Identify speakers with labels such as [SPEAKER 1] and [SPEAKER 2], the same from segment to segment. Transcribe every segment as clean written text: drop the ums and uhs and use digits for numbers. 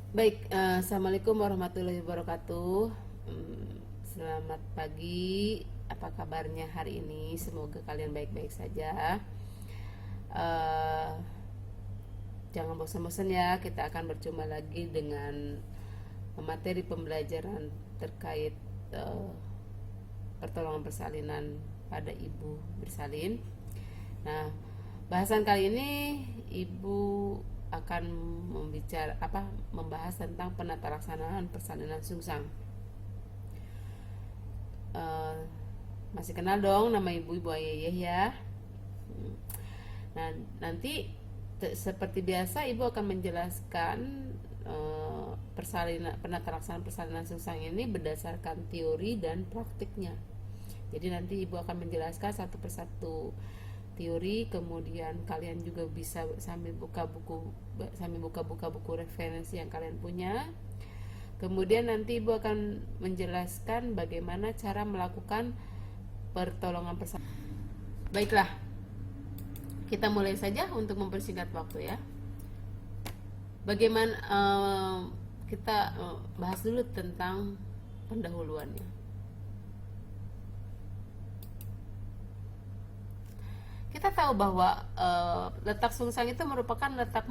[SPEAKER 1] Baik, Assalamualaikum warahmatullahi wabarakatuh. Selamat pagi, apa kabarnya hari ini? Semoga kalian baik-baik saja. Eh, Jangan bosan-bosan ya, kita akan berjumpa lagi dengan materi pembelajaran terkait eh, pertolongan persalinan pada ibu bersalin. Nah, bahasan kali ini ibu akan membahas tentang penata laksanaan persalinan sungsang. Eh, Masih kenal dong nama ibu Ayeyeh ya. Nah, nanti seperti biasa ibu akan menjelaskan penata laksanaan persalinan sungsang ini berdasarkan teori dan praktiknya. Jadi nanti ibu akan menjelaskan satu persatu teori, kemudian kalian juga bisa sambil buka-buka buku referensi yang kalian punya. Kemudian nanti ibu akan menjelaskan bagaimana cara melakukan pertolongan persalinan. Baiklah, kita mulai saja untuk mempersingkat waktu ya. Bagaimana kita bahas dulu tentang pendahuluannya. Kita tahu bahwa letak sungsang itu merupakan letak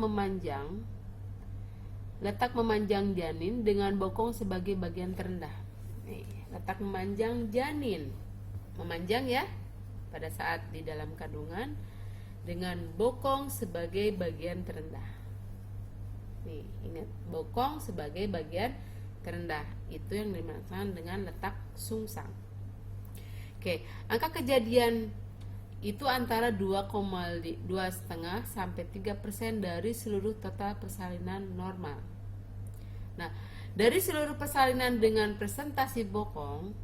[SPEAKER 1] memanjang janin dengan bokong sebagai bagian terendah. Nih, letak memanjang janin, memanjang ya pada saat di dalam kandungan dengan bokong sebagai bagian terendah. Nih, ingat bokong sebagai bagian terendah itu yang dimaksud dengan letak sungsang. Oke, angka kejadian itu antara 2,5 sampai 3% dari seluruh total persalinan normal. Nah, dari seluruh persalinan dengan presentasi bokong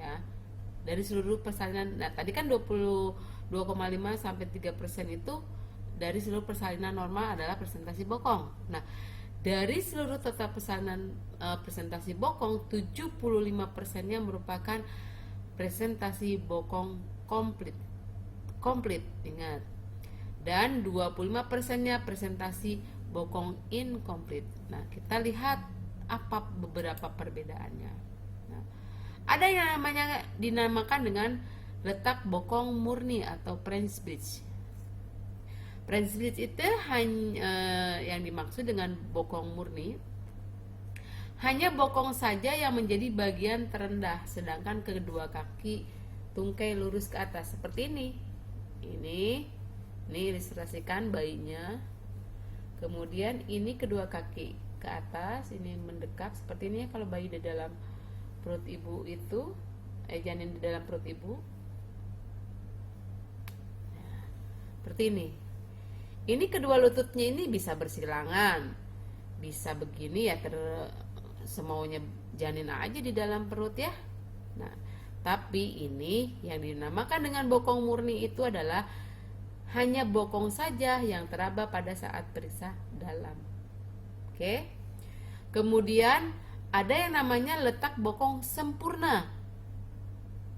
[SPEAKER 1] ya, dari seluruh persalinan, nah tadi kan 22,5 sampai 3% itu dari seluruh persalinan normal adalah presentasi bokong. Nah, dari seluruh total persalinan presentasi bokong, 75%-nya merupakan presentasi bokong komplit, ingat. Dan 25%-nya presentasi bokong incomplete. Nah, kita lihat apa beberapa perbedaannya. Nah, ada yang namanya dinamakan dengan letak bokong murni atau French-Bridge. French-Bridge itu yang dimaksud dengan bokong murni, hanya bokong saja yang menjadi bagian terendah, sedangkan kedua kaki tungkai lurus ke atas seperti ini. Ini ilustrasikan bayinya. Kemudian ini kedua kaki ke atas, ini mendekat seperti ini kalau bayi di dalam perut ibu itu, janin di dalam perut ibu. Nah, seperti ini. Ini kedua lututnya ini bisa bersilangan, bisa begini ya, semaunya janin aja di dalam perut ya. Nah, tapi ini yang dinamakan dengan bokong murni itu adalah hanya bokong saja yang teraba pada saat periksa dalam. Oke. Kemudian ada yang namanya letak bokong sempurna.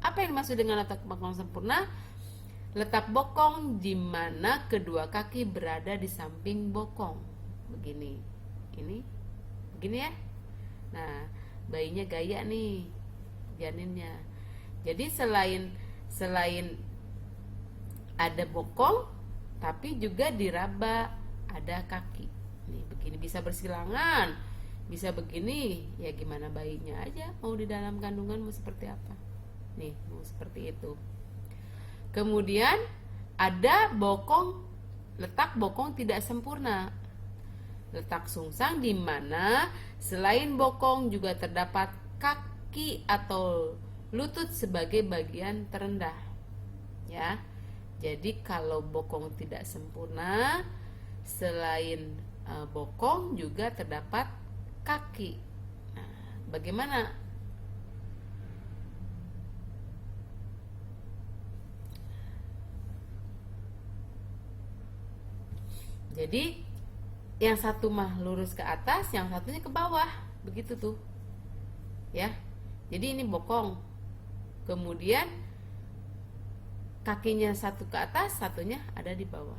[SPEAKER 1] Apa yang dimaksud dengan letak bokong sempurna? Letak bokong di mana kedua kaki berada di samping bokong. Begini. Ini. Begini ya. Nah, bayinya gaya nih janinnya. Jadi selain ada bokong, tapi juga diraba ada kaki. Nih begini, bisa bersilangan, bisa begini, ya gimana bayinya aja mau di dalam kandungan mau seperti apa. Nih, mau seperti itu. Kemudian ada letak bokong tidak sempurna. Letak sungsang di mana selain bokong juga terdapat kaki atau lutut sebagai bagian terendah ya. Jadi kalau bokong tidak sempurna, selain bokong juga terdapat kaki. Nah, bagaimana? Jadi yang satu mah lurus ke atas, yang satunya ke bawah, begitu tuh ya. Jadi ini bokong, kemudian kakinya satu ke atas, satunya ada di bawah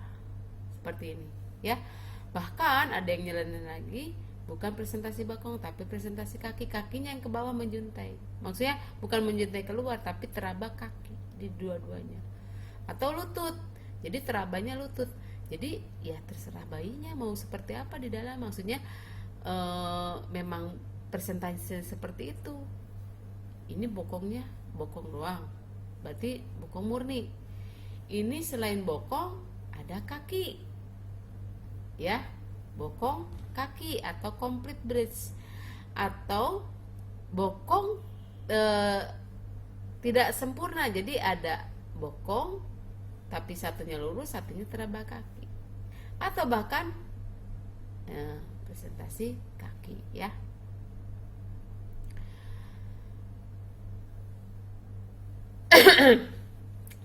[SPEAKER 1] seperti ini ya. Bahkan ada yang nyelenin lagi, Bukan presentasi bokong, tapi presentasi kaki. Kakinya yang ke bawah menjuntai. Maksudnya bukan menjuntai keluar, tapi teraba kaki di dua-duanya. Atau lutut. Jadi terabanya lutut. Jadi ya terserah bayinya mau seperti apa di dalam. Maksudnya memang presentasi seperti itu. Ini bokongnya bokong doang. Berarti bokong murni. Ini selain bokong ada kaki. Ya, bokong kaki atau complete bridge, atau bokong tidak sempurna, jadi ada bokong tapi satunya lurus, satunya teraba kaki, atau bahkan presentasi kaki ya.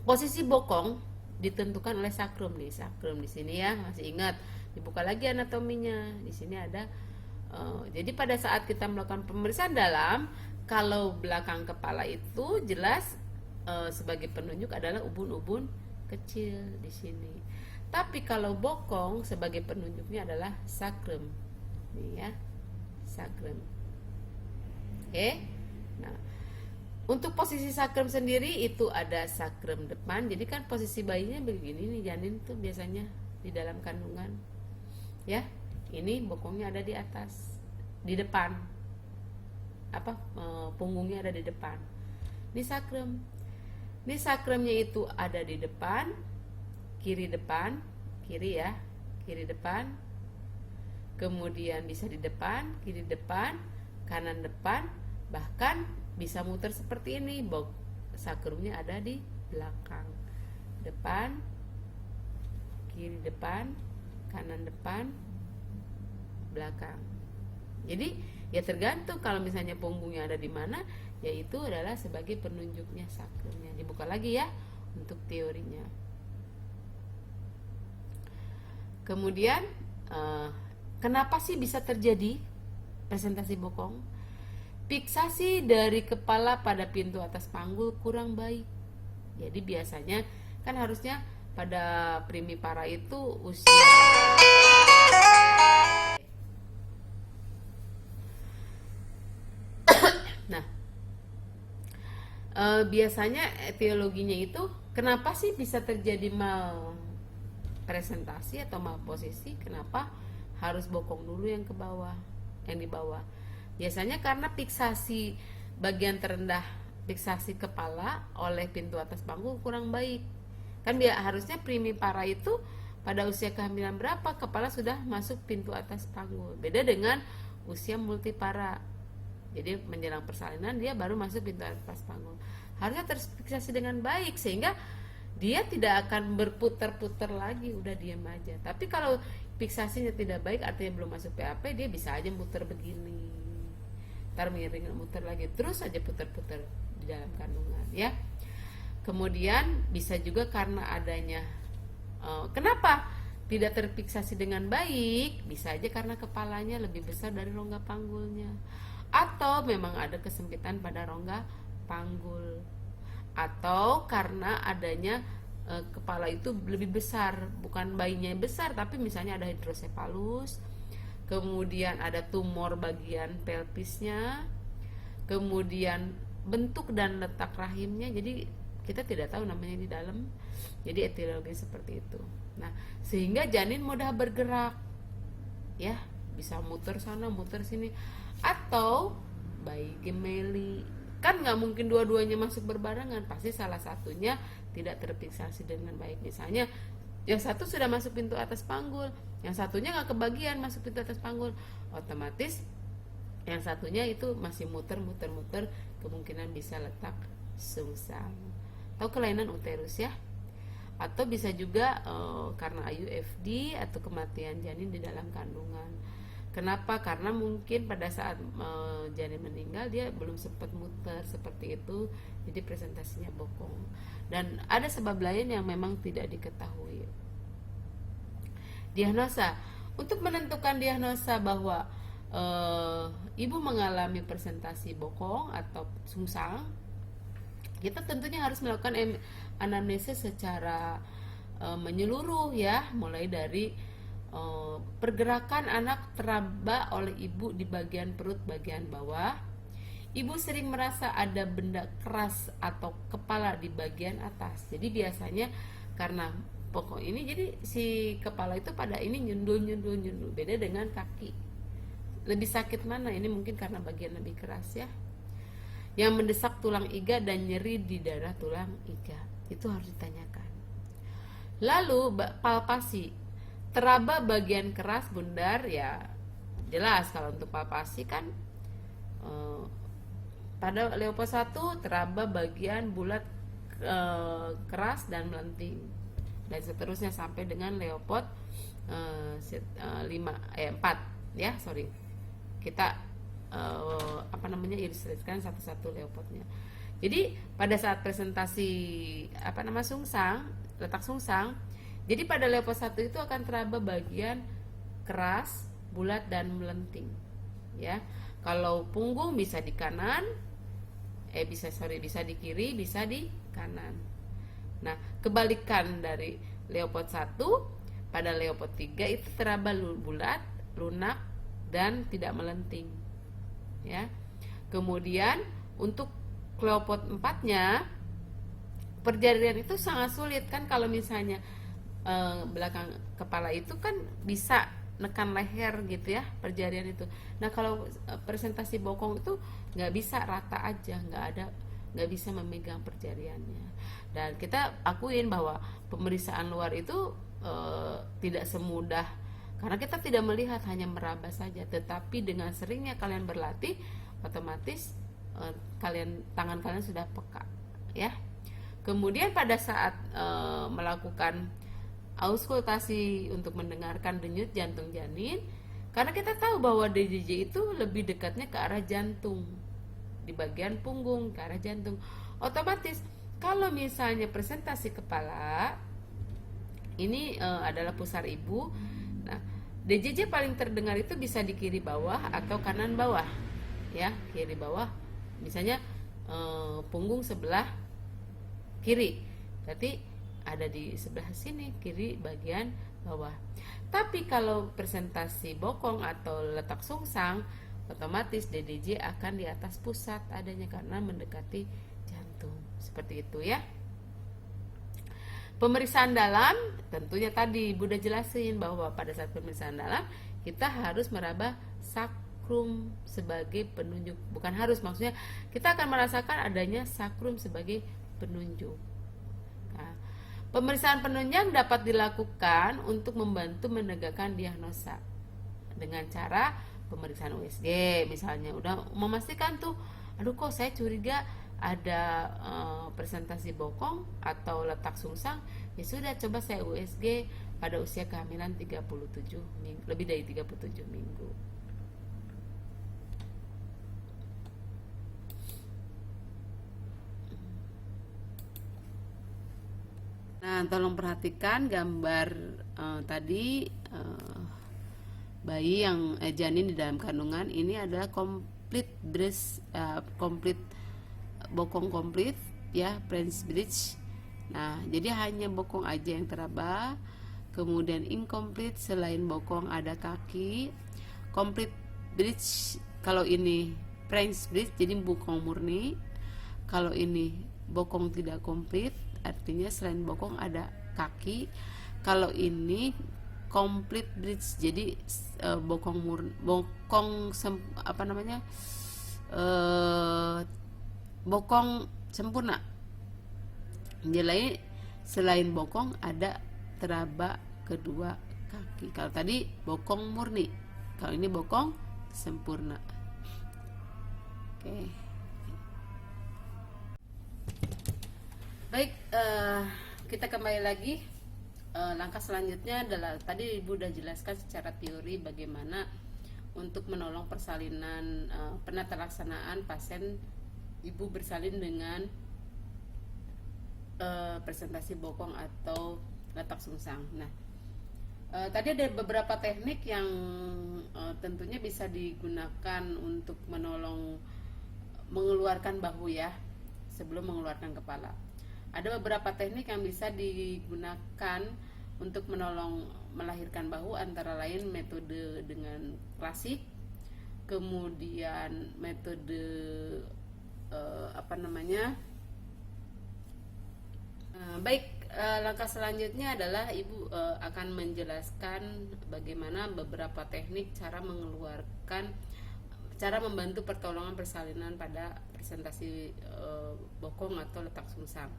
[SPEAKER 1] Posisi bokong ditentukan oleh sakrum nih, sakrum di sini ya, masih ingat? Dibuka lagi anatominya. Di sini ada jadi pada saat kita melakukan pemeriksaan dalam, kalau belakang kepala itu jelas sebagai penunjuk adalah ubun-ubun kecil di sini. Tapi kalau bokong sebagai penunjuknya adalah sakrum. Nih ya, sakrum. Oke. Nah, untuk posisi sakrum sendiri itu ada sakrum depan. Jadi kan posisi bayinya begini nih, janin tuh biasanya di dalam kandungan. Ya, ini bokongnya ada di atas, di depan, punggungnya ada di depan. Ini sakrum. Ini sakrumnya itu ada di depan, kiri ya, kiri depan. Kemudian bisa di depan, kiri depan, kanan depan, bahkan bisa muter seperti ini. Sakrumnya ada di belakang, depan, kiri depan, kanan depan, belakang. Jadi ya tergantung, kalau misalnya punggungnya ada di mana, yaitu adalah sebagai penunjuknya sakrumnya. Dibuka lagi ya untuk teorinya. Kemudian kenapa sih bisa terjadi presentasi bokong? Fiksasi dari kepala pada pintu atas panggul kurang baik. Jadi biasanya kan harusnya pada primipara itu usia nah biasanya etiologinya itu kenapa sih bisa terjadi mal presentasi atau mal posisi? Kenapa harus bokong dulu yang ke bawah, yang di bawah? Biasanya karena fiksasi bagian terendah, fiksasi kepala oleh pintu atas panggul kurang baik. Kan harusnya primipara itu pada usia kehamilan berapa kepala sudah masuk pintu atas panggul. Beda dengan usia multipara. Jadi menjelang persalinan dia baru masuk pintu atas panggul. Harusnya terfiksasi dengan baik sehingga dia tidak akan berputar-putar lagi, udah diam aja. Tapi kalau fiksasinya tidak baik, artinya belum masuk PAP, dia bisa aja muter begini. Ntar miring muter lagi, terus aja putar-putar di dalam kandungan ya. Kemudian bisa juga karena adanya kenapa tidak terfiksasi dengan baik, bisa aja karena kepalanya lebih besar dari rongga panggulnya, atau memang ada kesempitan pada rongga panggul, atau karena adanya kepala itu lebih besar, bukan bayinya yang besar, tapi misalnya ada hidrosefalus, kemudian ada tumor bagian pelvisnya, kemudian bentuk dan letak rahimnya, jadi kita tidak tahu namanya di dalam. Jadi etiologi seperti itu. Nah, sehingga janin mudah bergerak, ya, bisa muter sana, muter sini, atau bayi gemeli. Kan nggak mungkin dua-duanya masuk berbarengan, pasti salah satunya tidak terfiksasi dengan baik. Misalnya, yang satu sudah masuk pintu atas panggul, yang satunya nggak kebagian masuk pintu atas panggul, otomatis yang satunya itu masih muter-muter, kemungkinan bisa letak sungsang atau kelainan uterus ya, atau bisa juga karena IUFD atau kematian janin di dalam kandungan. Kenapa? Karena mungkin pada saat janin meninggal dia belum sempat muter seperti itu, jadi presentasinya bokong. Dan ada sebab lain yang memang tidak diketahui. Diagnosa, untuk menentukan diagnosa bahwa ibu mengalami presentasi bokong atau sungsang, kita tentunya harus melakukan anamnesis secara menyeluruh ya, mulai dari Pergerakan anak teraba oleh ibu di bagian perut bagian bawah. Ibu sering merasa ada benda keras atau kepala di bagian atas. Jadi biasanya karena pokok ini, jadi si kepala itu pada ini nyundul nyundul nyundul. Beda dengan kaki. Lebih sakit mana? Ini mungkin karena bagian lebih keras ya. Yang mendesak tulang iga dan nyeri di daerah tulang iga. Itu harus ditanyakan. Lalu palpasi. Teraba bagian keras bundar, ya jelas kalau untuk palpasi kan pada Leopold 1 teraba bagian bulat keras dan melenting, dan seterusnya sampai dengan Leopold 4 ya, sorry. Kita iriskan satu-satu Leopoldnya. Jadi pada saat presentasi sungsang, letak sungsang, jadi pada Leopold 1 itu akan teraba bagian keras, bulat dan melenting. Ya. Kalau punggung bisa di kanan, bisa di kiri, bisa di kanan. Nah, kebalikan dari Leopold 1, pada Leopold 3 itu teraba bulat, lunak dan tidak melenting. Ya. Kemudian untuk Leopold 4-nya perjarian itu sangat sulit kan, kalau misalnya belakang kepala itu kan bisa nekan leher gitu ya, perjarian itu. Nah, kalau presentasi bokong itu nggak bisa rata aja, nggak bisa memegang perjariannya. Dan kita akuin bahwa pemeriksaan luar itu tidak semudah, karena kita tidak melihat, hanya meraba saja. Tetapi dengan seringnya kalian berlatih, otomatis tangan kalian sudah peka ya. Kemudian pada saat melakukan auskultasi untuk mendengarkan denyut jantung janin, karena kita tahu bahwa DJJ itu lebih dekatnya ke arah jantung, di bagian punggung ke arah jantung. Otomatis kalau misalnya presentasi kepala ini adalah pusar ibu, nah DJJ paling terdengar itu bisa di kiri bawah atau kanan bawah ya. Kiri bawah misalnya punggung sebelah kiri, berarti ada di sebelah sini, kiri bagian bawah. Tapi kalau presentasi bokong atau letak sungsang, otomatis DDJ akan di atas pusat adanya karena mendekati jantung. Seperti itu ya. Pemeriksaan dalam, tentunya tadi Ibu udah jelasin bahwa pada saat pemeriksaan dalam kita harus meraba sakrum sebagai penunjuk. Bukan harus, maksudnya kita akan merasakan adanya sakrum sebagai penunjuk. Nah, pemeriksaan penunjang dapat dilakukan untuk membantu menegakkan diagnosa dengan cara pemeriksaan USG misalnya. Udah memastikan tuh, aduh kok saya curiga ada presentasi bokong atau letak sungsang, ya sudah coba saya USG pada usia kehamilan 37 minggu, lebih dari 37 minggu. Nah, tolong perhatikan gambar tadi bayi yang janin di dalam kandungan. Ini adalah complete breast, complete bokong komplit ya, French bridge. Nah, jadi hanya bokong aja yang teraba. Kemudian incomplete, selain bokong ada kaki. Complete bridge, kalau ini French bridge jadi bokong murni. Kalau ini bokong tidak komplit, artinya selain bokong ada kaki. Kalau ini complete bridge, jadi bokong bokong sempurna. Jadi selain bokong ada teraba kedua kaki. Kalau tadi bokong murni, kalau ini bokong sempurna. Oke. Baik, kita kembali lagi. Langkah selanjutnya adalah tadi Ibu udah jelaskan secara teori bagaimana untuk menolong persalinan, penata-laksanaan pasien Ibu bersalin dengan presentasi bokong atau letak sungsang. Nah, tadi ada beberapa teknik yang tentunya bisa digunakan untuk menolong mengeluarkan bahu ya, sebelum mengeluarkan kepala. Ada beberapa teknik yang bisa digunakan untuk menolong melahirkan bahu antara lain metode dengan klasik, kemudian metode langkah selanjutnya adalah ibu akan menjelaskan bagaimana beberapa teknik cara membantu pertolongan persalinan pada presentasi bokong atau letak sungsang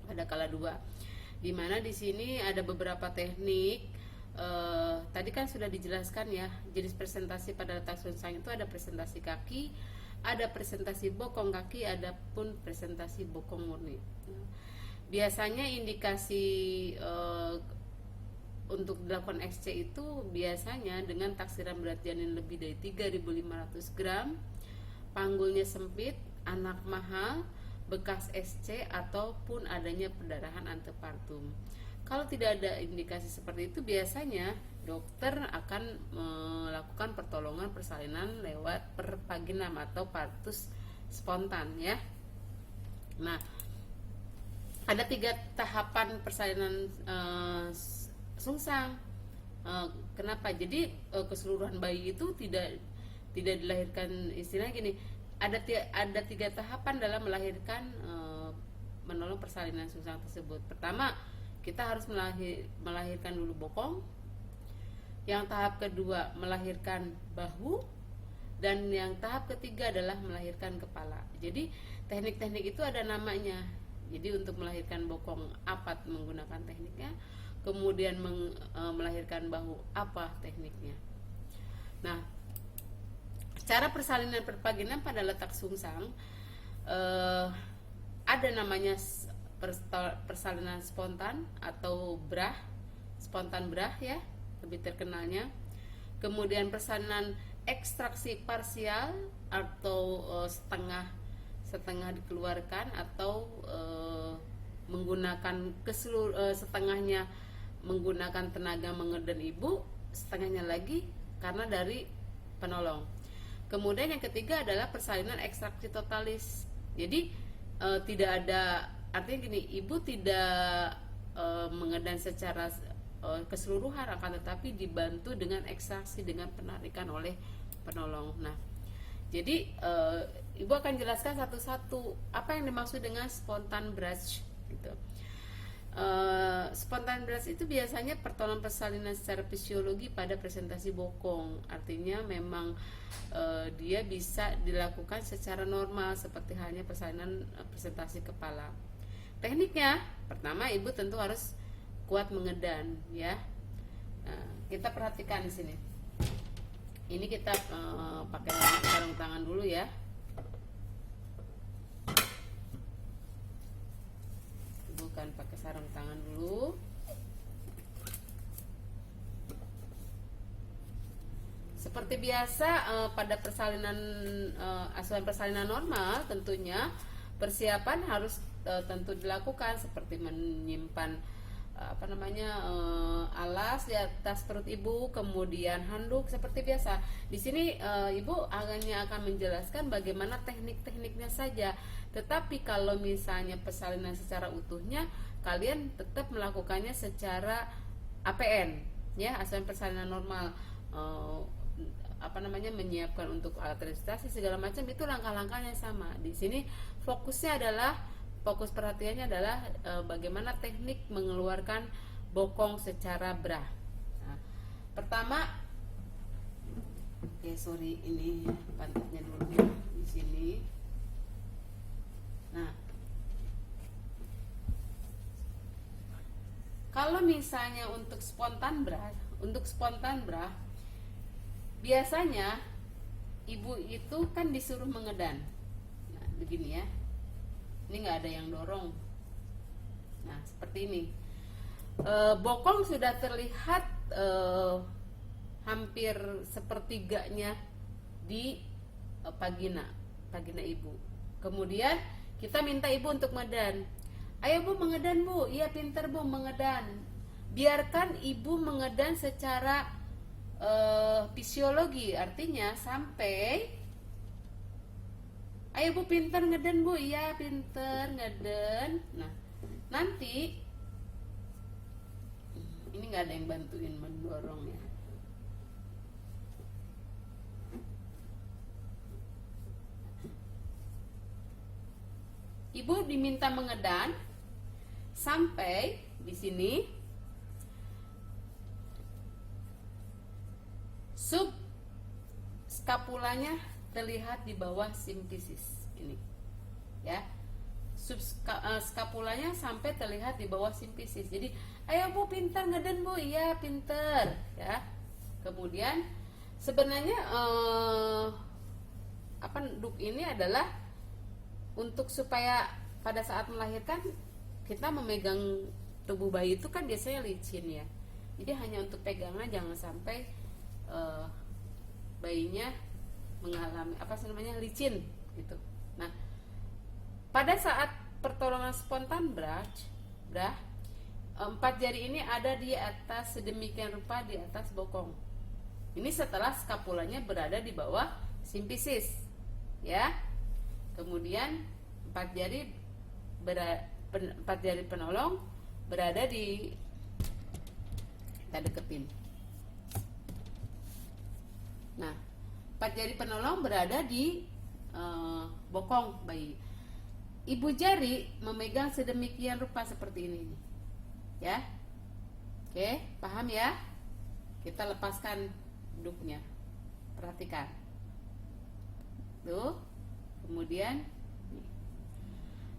[SPEAKER 1] pada kala 2, dimana di sini ada beberapa teknik. Tadi kan sudah dijelaskan ya, jenis presentasi pada letak sungsang itu ada presentasi kaki, ada presentasi bokong kaki, ada pun presentasi bokong murni. Biasanya indikasi untuk dilakukan XC itu biasanya dengan taksiran berat janin lebih dari 3.500 gram, panggulnya sempit, anak mahal, bekas SC, ataupun adanya perdarahan antepartum. Kalau tidak ada indikasi seperti itu, biasanya dokter akan melakukan pertolongan persalinan lewat perpaginam atau partus spontan ya. Nah, ada 3 tahapan persalinan sungsang. Kenapa? Jadi keseluruhan bayi itu tidak dilahirkan, istilahnya gini, ada 3 tahapan dalam melahirkan menolong persalinan sungsang tersebut. Pertama, kita harus melahirkan dulu bokong. Yang tahap kedua melahirkan bahu, dan yang tahap ketiga adalah melahirkan kepala. Jadi teknik-teknik itu ada namanya. Jadi untuk melahirkan bokong apa menggunakan tekniknya, kemudian melahirkan bahu apa tekniknya. Nah, cara persalinan perpaginam pada letak sungsang ada namanya persalinan spontan atau BRAH, spontan BRAH ya, lebih terkenalnya. Kemudian persalinan ekstraksi parsial atau setengah dikeluarkan, atau menggunakan setengahnya menggunakan tenaga mengedan ibu, setengahnya lagi karena dari penolong. Kemudian yang ketiga adalah persalinan ekstraksi totalis. Jadi tidak ada, artinya gini, ibu tidak mengedan secara keseluruhan, akan tetapi dibantu dengan ekstraksi, dengan penarikan oleh penolong. Nah, jadi ibu akan jelaskan satu-satu apa yang dimaksud dengan spontan brush gitu. Spontan brush itu biasanya pertolongan persalinan secara fisiologi pada presentasi bokong. Artinya memang dia bisa dilakukan secara normal seperti halnya persalinan presentasi kepala. Tekniknya, pertama ibu tentu harus kuat mengedan ya. Nah, kita perhatikan di sini. Ini kita pakai sarung tangan dulu ya. Bukan pakai sarung tangan dulu. Seperti biasa pada persalinan asuhan persalinan normal, tentunya persiapan harus tentu dilakukan, seperti menyimpan alas di atas perut ibu, kemudian handuk seperti biasa. Di sini ibu hanya akan menjelaskan bagaimana teknik-tekniknya saja. Tetapi kalau misalnya persalinan secara utuhnya, kalian tetap melakukannya secara APN ya, asuhan persalinan normal. Menyiapkan untuk alat registrasi segala macam, itu langkah-langkahnya sama. Di sini fokus perhatiannya adalah bagaimana teknik mengeluarkan bokong secara BRAH. Nah, pertama, ini pantatnya dulu di sini. Nah, kalau misalnya untuk spontan BRAH, biasanya ibu itu kan disuruh mengedan. Nah, begini ya. Ini nggak ada yang dorong. Nah, seperti ini. Bokong sudah terlihat hampir sepertiganya di vagina ibu. Kemudian kita minta ibu untuk mengedan. Ayo bu, mengedan bu. Iya, pinter bu, mengedan. Biarkan ibu mengedan secara fisiologi, artinya sampai ayo bu, pinter ngeden bu. Iya, pinter ngeden. Nah, nanti Ini nggak ada yang bantuin mendorong ya. Ibu diminta mengedan sampai di sini sub skapulanya terlihat di bawah simfisis ini, ya. Skapulanya sampai terlihat di bawah simfisis. Jadi, ayo Bu, pintar ngeden Bu, iya pintar, ya. Kemudian sebenarnya duk ini adalah untuk supaya pada saat melahirkan kita memegang tubuh bayi itu kan biasanya licin ya. Jadi hanya untuk pegangan, jangan sampai bayinya mengalami licin gitu. Nah, pada saat pertolongan spontan brah, 4 jari ini ada di atas sedemikian rupa di atas bokong. Ini setelah skapulanya berada di bawah simfisis, ya. Kemudian 4 jari penolong berada di, kita deketin. Nah, 4 jari penolong berada di bokong bayi. Ibu jari memegang sedemikian rupa seperti ini, ya. Oke, paham ya? Kita lepaskan duknya. Perhatikan. Tuh. Kemudian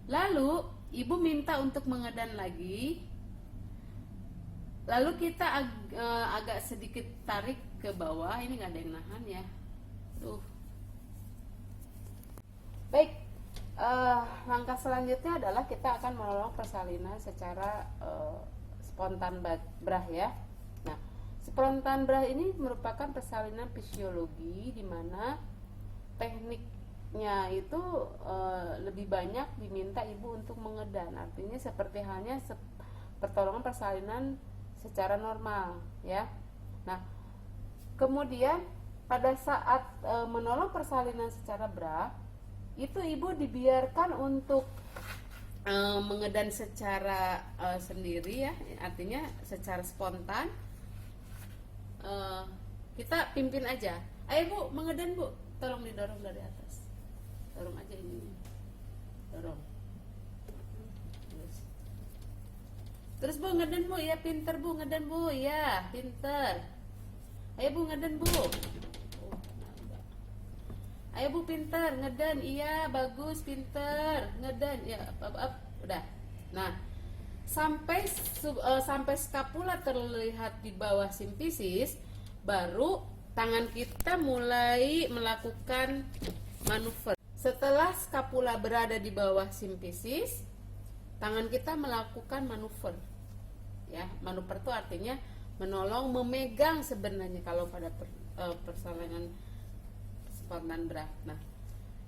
[SPEAKER 1] lalu ibu minta untuk mengedan lagi. Lalu kita agak sedikit tarik ke bawah. Ini nggak ada yang nahan ya. Tuh. Baik. Langkah selanjutnya adalah kita akan menolong persalinan secara spontan brah ya. Nah, spontan brah ini merupakan persalinan fisiologi di mana tekniknya itu lebih banyak diminta ibu untuk mengedan. Artinya seperti halnya pertolongan persalinan secara normal ya. Nah, kemudian pada saat menolong persalinan secara brah itu ibu dibiarkan untuk mengedan secara sendiri ya, artinya secara spontan. Kita pimpin aja, ayo Bu mengedan Bu, tolong didorong dari atas, dorong aja ini, dorong terus Bu ngedan Bu, ya pinter Bu, ngedan Bu, ya pinter, ayo Bu ngedan Bu. Ayo Bu pinter, ngedan, iya bagus, pinter, ngedan, ya udah. Nah, sampai skapula terlihat di bawah simfisis, baru tangan kita mulai melakukan manuver. Setelah skapula berada di bawah simfisis, tangan kita melakukan manuver. Ya, manuver itu artinya menolong, memegang sebenarnya kalau pada persalinan spontan brah. Nah,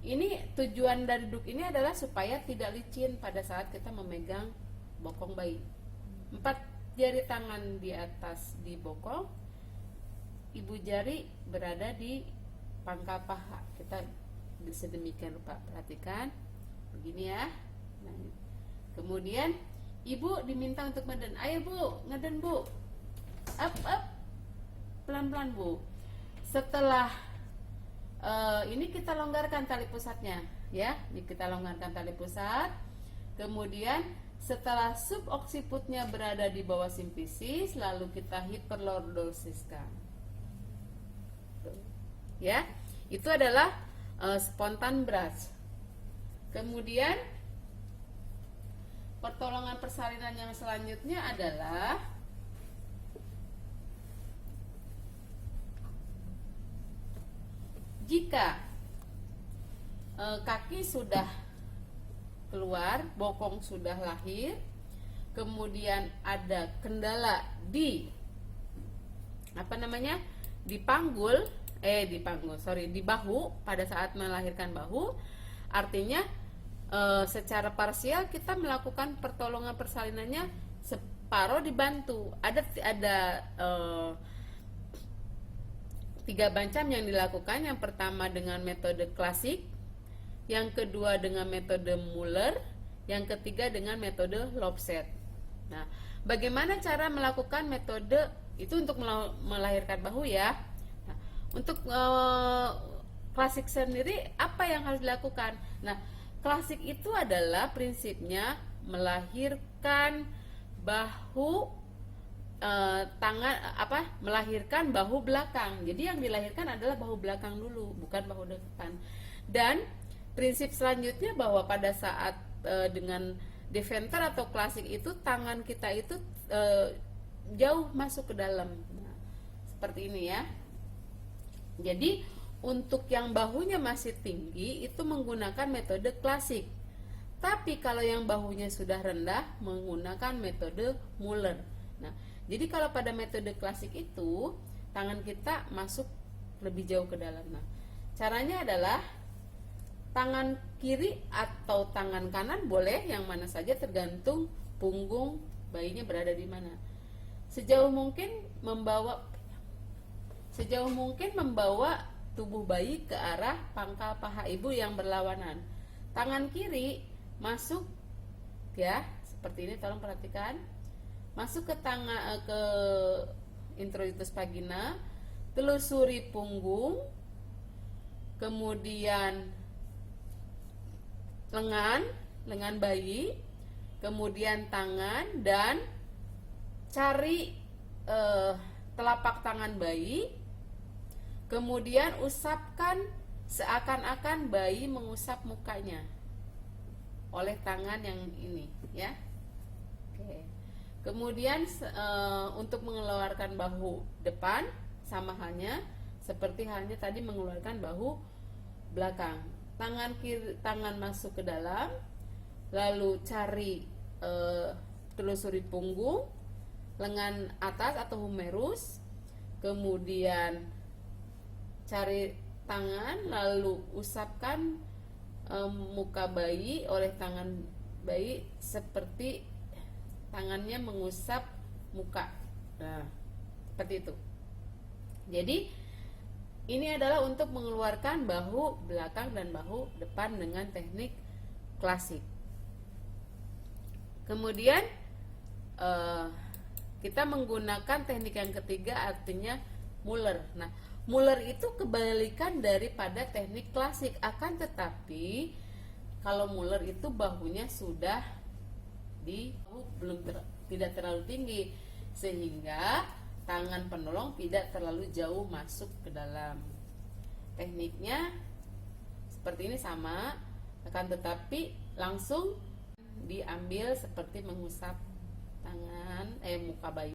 [SPEAKER 1] ini tujuan dari duk ini adalah supaya tidak licin pada saat kita memegang bokong bayi. 4 jari tangan di atas di bokong, ibu jari berada di pangkal paha. Kita sedemikian rupa, perhatikan begini ya. Nah, kemudian ibu diminta untuk ngeden. Ayo Bu, ngeden Bu, up pelan-pelan Bu. Setelah ini kita longgarkan tali pusatnya ya. Ini kita longgarkan tali pusat. Kemudian setelah suboksiputnya berada di bawah simfisis, lalu kita hiperlordosiskan. Ya, itu adalah spontan brah. Kemudian pertolongan persalinan yang selanjutnya adalah jika kaki sudah keluar, bokong sudah lahir, kemudian ada kendala di di bahu pada saat melahirkan bahu, artinya secara parsial kita melakukan pertolongan persalinannya separuh dibantu. Ada 3 macam yang dilakukan. Yang pertama dengan metode klasik, yang kedua dengan metode Muller, yang ketiga dengan metode Lobset. Nah, bagaimana cara melakukan metode itu untuk melahirkan bahu ya? Nah, untuk klasik sendiri apa yang harus dilakukan? Nah, klasik itu adalah prinsipnya melahirkan bahu tangan melahirkan bahu belakang. Jadi yang dilahirkan adalah bahu belakang dulu, bukan bahu depan. Dan prinsip selanjutnya bahwa pada saat dengan Deventer atau klasik itu tangan kita itu jauh masuk ke dalam. Nah, seperti ini ya. Jadi untuk yang bahunya masih tinggi itu menggunakan metode klasik. Tapi kalau yang bahunya sudah rendah menggunakan metode Muller. Nah, jadi kalau pada metode klasik itu tangan kita masuk lebih jauh ke dalam. Nah, caranya adalah tangan kiri atau tangan kanan boleh, yang mana saja tergantung punggung bayinya berada di mana. Sejauh mungkin membawa tubuh bayi ke arah pangkal paha ibu yang berlawanan. Tangan kiri masuk ya, seperti ini, tolong perhatikan. Masuk ke introitus vagina, telusuri punggung, kemudian lengan bayi, kemudian tangan, dan cari telapak tangan bayi, kemudian usapkan seakan-akan bayi mengusap mukanya oleh tangan yang ini ya. Oke. Kemudian untuk mengeluarkan bahu depan sama halnya seperti halnya tadi mengeluarkan bahu belakang. Tangan masuk ke dalam, lalu cari telusuri punggung, lengan atas atau humerus, kemudian cari tangan, lalu usapkan muka bayi oleh tangan bayi seperti tangannya mengusap muka. Nah, seperti itu. Jadi ini adalah untuk mengeluarkan bahu belakang dan bahu depan dengan teknik klasik. Kemudian kita menggunakan teknik yang ketiga, artinya Muller. Nah, Muller itu kebalikan daripada teknik klasik, akan tetapi kalau Muller itu bahunya sudah tidak terlalu tinggi sehingga tangan penolong tidak terlalu jauh masuk ke dalam. Tekniknya seperti ini sama, akan tetapi langsung diambil seperti mengusap muka bayi.